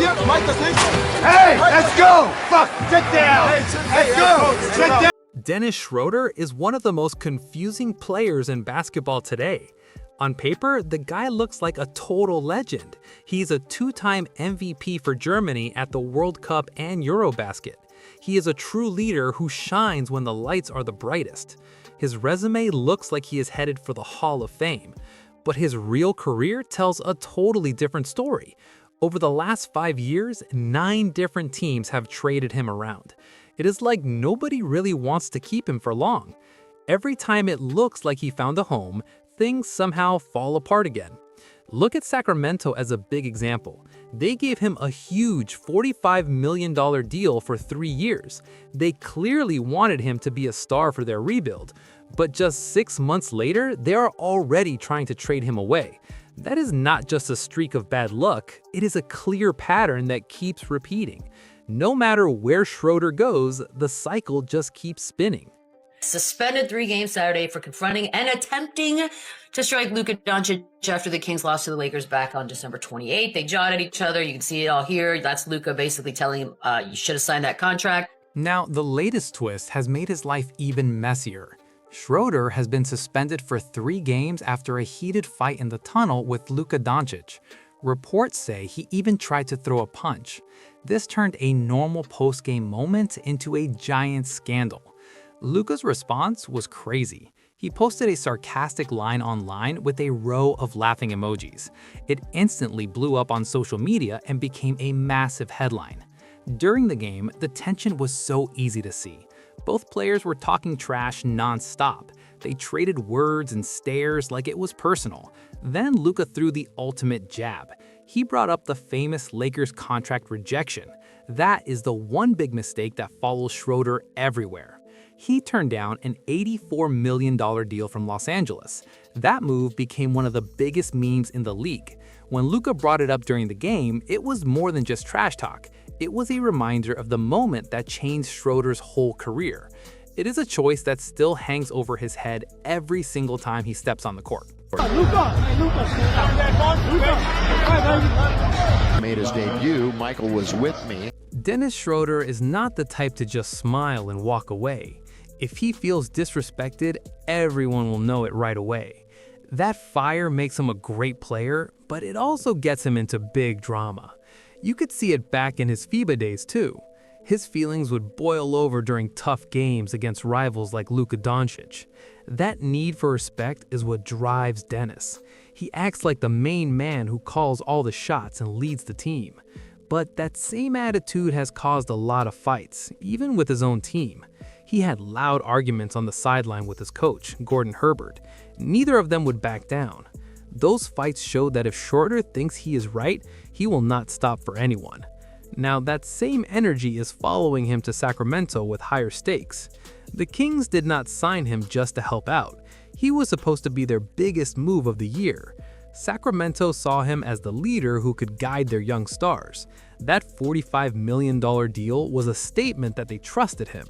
Hey, let's go! Fuck, sit down! Let's go! Sit down! Dennis Schroder is one of the most confusing players in basketball today. On paper, the guy looks like a total legend. He's a two-time MVP for Germany at the World Cup and Eurobasket. He is a true leader who shines when the lights are the brightest. His resume looks like he is headed for the Hall of Fame. But his real career tells a totally different story. Over the last 5 years, 9 different teams have traded him around. It is like nobody really wants to keep him for long. Every time it looks like he found a home, things somehow fall apart again. Look at Sacramento as a big example. They gave him a huge $45 million deal for 3 years. They clearly wanted him to be a star for their rebuild, but just 6 months later, they are already trying to trade him away. That is not just a streak of bad luck, it is a clear pattern that keeps repeating. No matter where Schroeder goes, the cycle just keeps spinning. Suspended 3 games Saturday for confronting and attempting to strike Luka Dončić after the Kings lost to the Lakers back on December 28th. They jawed at each other. You can see it all here. That's Luka basically telling him, you should have signed that contract. Now, the latest twist has made his life even messier. Schroeder has been suspended for 3 games after a heated fight in the tunnel with Luka Dončić. Reports say he even tried to throw a punch. This turned a normal post-game moment into a giant scandal. Luka's response was crazy. He posted a sarcastic line online with a row of laughing emojis. It instantly blew up on social media and became a massive headline. During the game, the tension was so easy to see. Both players were talking trash non-stop. They traded words and stares like it was personal. Then Luka threw the ultimate jab. He brought up the famous Lakers contract rejection. That is the one big mistake that follows Schroeder everywhere. He turned down an $84 million deal from Los Angeles. That move became one of the biggest memes in the league. When Luka brought it up during the game, it was more than just trash talk. It was a reminder of the moment that changed Schroeder's whole career. It is a choice that still hangs over his head every single time he steps on the court. Made his debut. Michael was with me. Dennis Schroder is not the type to just smile and walk away. If he feels disrespected, everyone will know it right away. That fire makes him a great player, but it also gets him into big drama. You could see it back in his FIBA days too. His feelings would boil over during tough games against rivals like Luka Dončić. That need for respect is what drives Dennis. He acts like the main man who calls all the shots and leads the team. But that same attitude has caused a lot of fights, even with his own team. He had loud arguments on the sideline with his coach, Gordon Herbert. Neither of them would back down. Those fights showed that if Schroeder thinks he is right, he will not stop for anyone. Now, that same energy is following him to Sacramento with higher stakes. The Kings did not sign him just to help out. He was supposed to be their biggest move of the year. Sacramento saw him as the leader who could guide their young stars. That $45 million deal was a statement that they trusted him.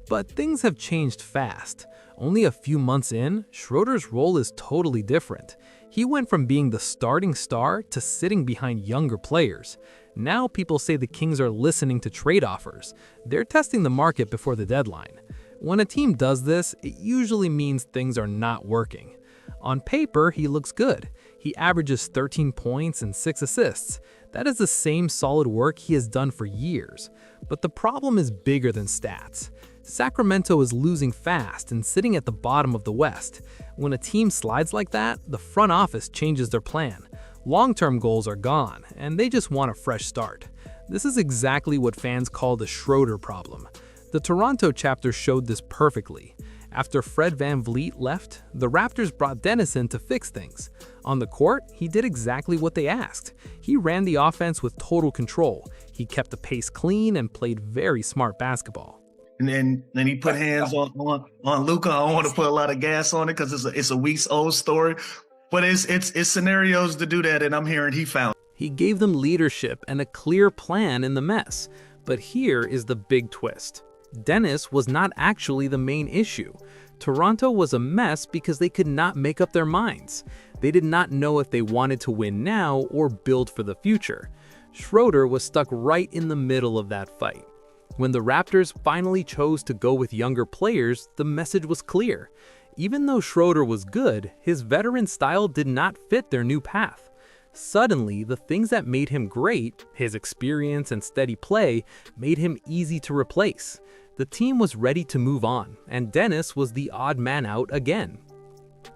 But things have changed fast. Only a few months in, Schroeder's role is totally different. He went from being the starting star to sitting behind younger players. Now people say the Kings are listening to trade offers. They're testing the market before the deadline. When a team does this, it usually means things are not working. On paper, he looks good. He averages 13 points and 6 assists. That is the same solid work he has done for years. But the problem is bigger than stats. Sacramento is losing fast and sitting at the bottom of the West. When a team slides like that, the front office changes their plan. Long-term goals are gone, and they just want a fresh start. This is exactly what fans call the Schroeder problem. The Toronto chapter showed this perfectly. After Fred VanVleet left, the Raptors brought Dennis in to fix things. On the court, he did exactly what they asked. He ran the offense with total control. He kept the pace clean and played very smart basketball. And then he put hands on Luka. I don't want to put a lot of gas on it because it's a weeks old story, but it's scenarios to do that, and I'm hearing he found. He gave them leadership and a clear plan in the mess. But here is the big twist. Dennis was not actually the main issue. Toronto was a mess because they could not make up their minds. They did not know if they wanted to win now or build for the future. Schroeder was stuck right in the middle of that fight. When the Raptors finally chose to go with younger players, the message was clear. Even though Schroeder was good, his veteran style did not fit their new path. Suddenly, the things that made him great, his experience and steady play, made him easy to replace. The team was ready to move on, and Dennis was the odd man out again.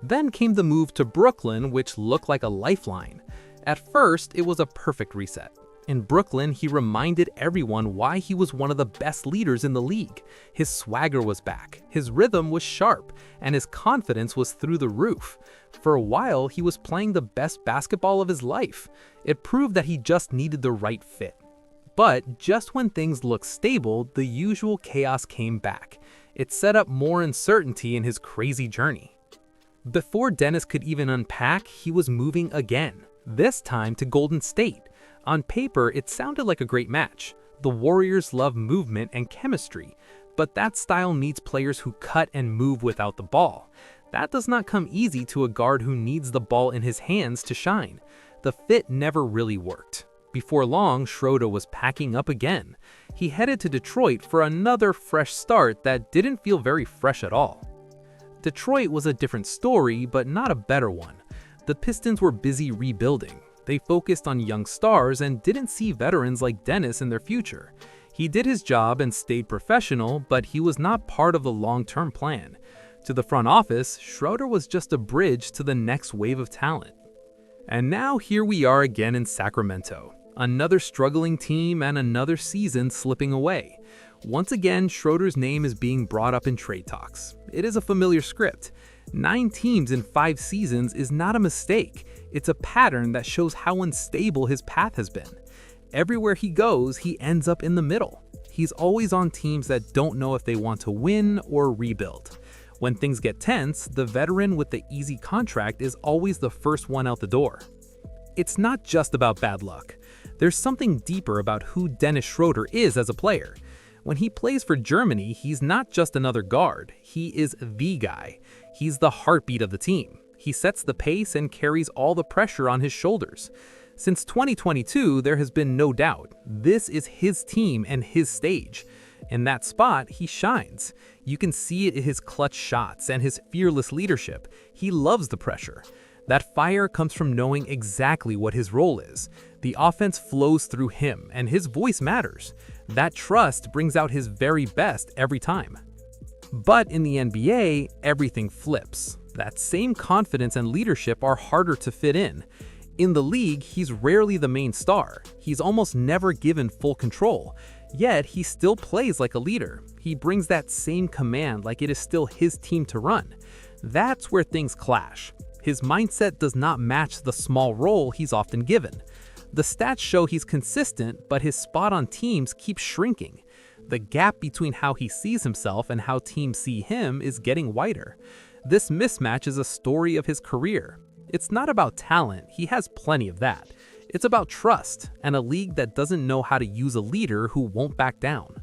Then came the move to Brooklyn, which looked like a lifeline. At first, it was a perfect reset. In Brooklyn, he reminded everyone why he was one of the best leaders in the league. His swagger was back, his rhythm was sharp, and his confidence was through the roof. For a while, he was playing the best basketball of his life. It proved that he just needed the right fit. But just when things looked stable, the usual chaos came back. It set up more uncertainty in his crazy journey. Before Dennis could even unpack, he was moving again, this time to Golden State. On paper, it sounded like a great match. The Warriors love movement and chemistry, but that style needs players who cut and move without the ball. That does not come easy to a guard who needs the ball in his hands to shine. The fit never really worked. Before long, Schroeder was packing up again. He headed to Detroit for another fresh start that didn't feel very fresh at all. Detroit was a different story, but not a better one. The Pistons were busy rebuilding. They focused on young stars and didn't see veterans like Dennis in their future. He did his job and stayed professional, but he was not part of the long-term plan. To the front office, Schroeder was just a bridge to the next wave of talent. And now here we are again in Sacramento. Another struggling team and another season slipping away. Once again, Schroeder's name is being brought up in trade talks. It is a familiar script. 9 teams in 5 seasons is not a mistake. It's a pattern that shows how unstable his path has been. Everywhere he goes, he ends up in the middle. He's always on teams that don't know if they want to win or rebuild. When things get tense, the veteran with the easy contract is always the first one out the door. It's not just about bad luck. There's something deeper about who Dennis Schröder is as a player. When he plays for Germany, he's not just another guard. He is the guy. He's the heartbeat of the team. He sets the pace and carries all the pressure on his shoulders. Since 2022, there has been no doubt. This is his team and his stage. In that spot, he shines. You can see it in his clutch shots and his fearless leadership. He loves the pressure. That fire comes from knowing exactly what his role is. The offense flows through him, and his voice matters. That trust brings out his very best every time. But in the NBA, everything flips. That same confidence and leadership are harder to fit in. In the league, he's rarely the main star. He's almost never given full control. Yet, he still plays like a leader. He brings that same command like it is still his team to run. That's where things clash. His mindset does not match the small role he's often given. The stats show he's consistent, but his spot on teams keeps shrinking. The gap between how he sees himself and how teams see him is getting wider. This mismatch is a story of his career. It's not about talent, he has plenty of that. It's about trust and a league that doesn't know how to use a leader who won't back down.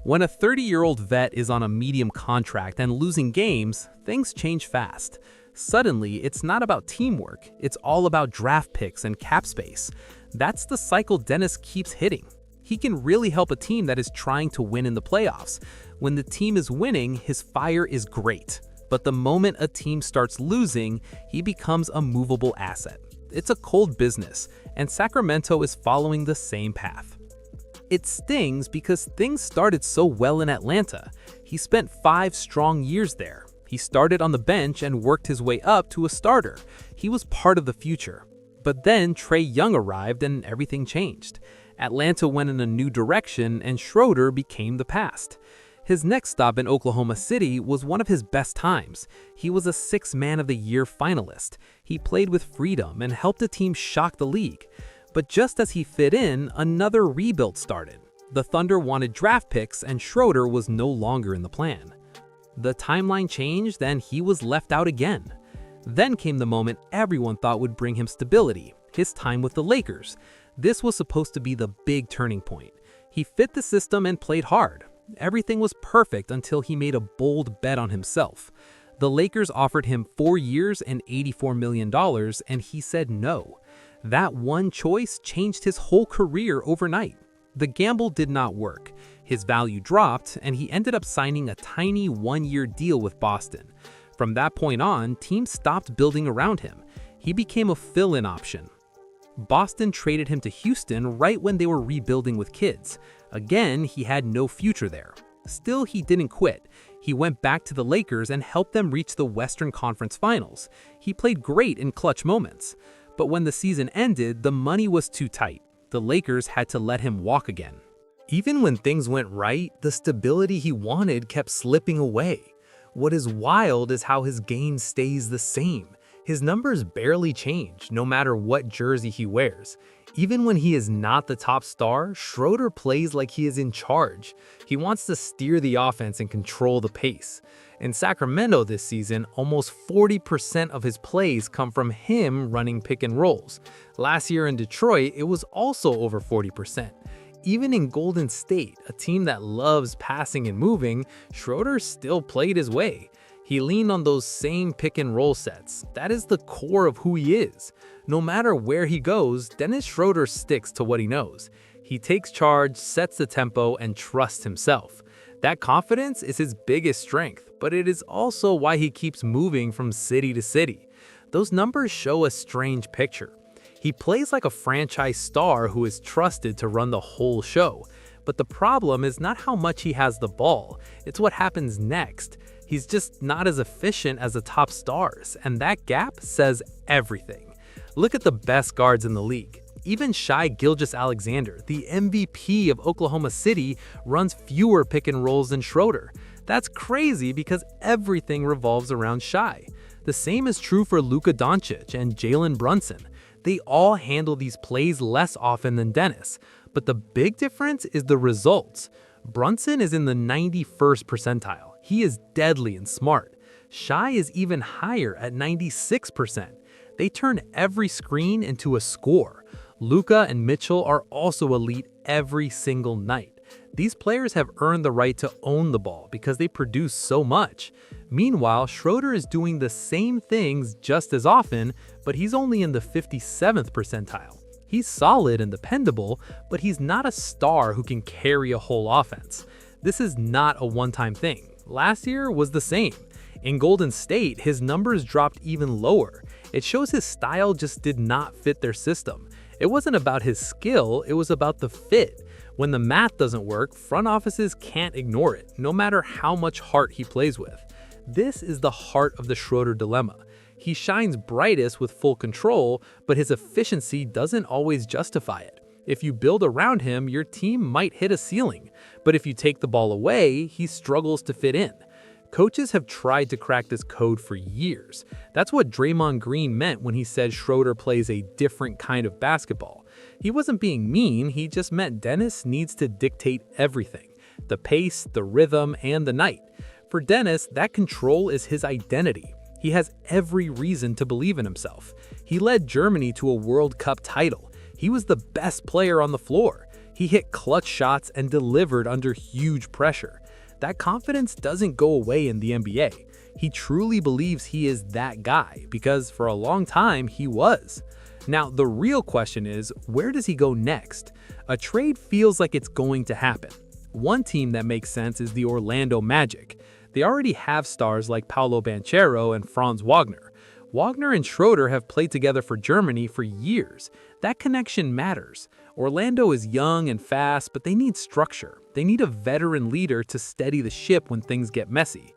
When a 30-year-old vet is on a medium contract and losing games, things change fast. Suddenly, it's not about teamwork, it's all about draft picks and cap space. That's the cycle Dennis keeps hitting. He can really help a team that is trying to win in the playoffs. When the team is winning, his fire is great. But the moment a team starts losing, he becomes a movable asset. It's a cold business, and Sacramento is following the same path. It stings because things started so well in Atlanta. He spent 5 strong years there. He started on the bench and worked his way up to a starter. He was part of the future. But then Trae Young arrived and everything changed. Atlanta went in a new direction and Schroeder became the past. His next stop in Oklahoma City was one of his best times. He was a 6th Man of the Year finalist. He played with freedom and helped the team shock the league. But just as he fit in, another rebuild started. The Thunder wanted draft picks and Schroeder was no longer in the plan. The timeline changed and he was left out again. Then came the moment everyone thought would bring him stability, his time with the Lakers. This was supposed to be the big turning point. He fit the system and played hard. Everything was perfect until he made a bold bet on himself. The Lakers offered him 4 years and $84 million, and he said no. That one choice changed his whole career overnight. The gamble did not work. His value dropped, and he ended up signing a tiny one-year deal with Boston. From that point on, teams stopped building around him. He became a fill-in option. Boston traded him to Houston right when they were rebuilding with kids. Again, he had no future there. Still, he didn't quit. He went back to the Lakers and helped them reach the Western Conference Finals. He played great in clutch moments. But when the season ended, the money was too tight. The Lakers had to let him walk again. Even when things went right, the stability he wanted kept slipping away. What is wild is how his game stays the same. His numbers barely change, no matter what jersey he wears. Even when he is not the top star, Schroeder plays like he is in charge. He wants to steer the offense and control the pace. In Sacramento this season, almost 40% of his plays come from him running pick and rolls. Last year in Detroit, it was also over 40%. Even in Golden State, a team that loves passing and moving, Schroeder still played his way. He leaned on those same pick and roll sets. That is the core of who he is. No matter where he goes, Dennis Schröder sticks to what he knows. He takes charge, sets the tempo, and trusts himself. That confidence is his biggest strength, but it is also why he keeps moving from city to city. Those numbers show a strange picture. He plays like a franchise star who is trusted to run the whole show. But the problem is not how much he has the ball, it's what happens next. He's just not as efficient as the top stars, and that gap says everything. Look at the best guards in the league. Even Shai Gilgeous-Alexander, the MVP of Oklahoma City, runs fewer pick and rolls than Schroeder. That's crazy because everything revolves around Shai. The same is true for Luka Dončić and Jalen Brunson. They all handle these plays less often than Dennis, but the big difference is the results. Brunson is in the 91st percentile. He is deadly and smart. Shai is even higher at 96%. They turn every screen into a score. Luka and Mitchell are also elite every single night. These players have earned the right to own the ball because they produce so much. Meanwhile, Schroeder is doing the same things just as often, but he's only in the 57th percentile. He's solid and dependable, but he's not a star who can carry a whole offense. This is not a one-time thing. Last year was the same. In Golden State, his numbers dropped even lower. It shows his style just did not fit their system. It wasn't about his skill, it was about the fit. When the math doesn't work, front offices can't ignore it, no matter how much heart he plays with. This is the heart of the Schroeder dilemma. He shines brightest with full control, but his efficiency doesn't always justify it. If you build around him, your team might hit a ceiling, but if you take the ball away, he struggles to fit in. Coaches have tried to crack this code for years. That's what Draymond Green meant when he said Schroeder plays a different kind of basketball. He wasn't being mean, he just meant Dennis needs to dictate everything: the pace, the rhythm, and the night. For Dennis, that control is his identity. He has every reason to believe in himself. He led Germany to a World Cup title. He was the best player on the floor. He hit clutch shots and delivered under huge pressure. That confidence doesn't go away in the NBA. He truly believes he is that guy because for a long time he was. Now, the real question is, where does he go next? A trade feels like it's going to happen. One team that makes sense is the Orlando Magic. They already have stars like Paolo Banchero and Franz Wagner. Wagner and Schroeder have played together for Germany for years. That connection matters. Orlando is young and fast, but they need structure. They need a veteran leader to steady the ship when things get messy.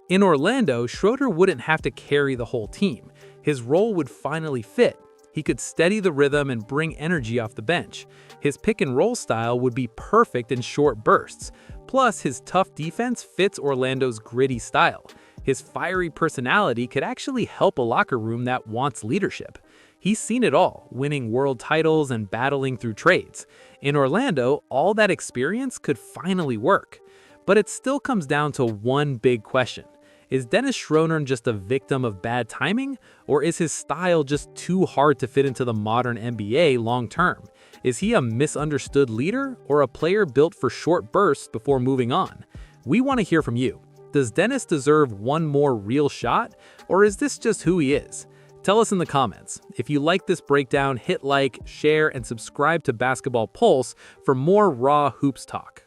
In Orlando, Schroeder wouldn't have to carry the whole team. His role would finally fit. He could steady the rhythm and bring energy off the bench. His pick and roll style would be perfect in short bursts. Plus, his tough defense fits Orlando's gritty style. His fiery personality could actually help a locker room that wants leadership. He's seen it all, winning world titles and battling through trades. In Orlando, all that experience could finally work. But it still comes down to one big question. Is Dennis Schröder just a victim of bad timing, or is his style just too hard to fit into the modern NBA long term? Is he a misunderstood leader, or a player built for short bursts before moving on? We want to hear from you. Does Dennis deserve one more real shot, or is this just who he is? Tell us in the comments. If you like this breakdown, hit like, share, and subscribe to Basketball Pulse for more raw hoops talk.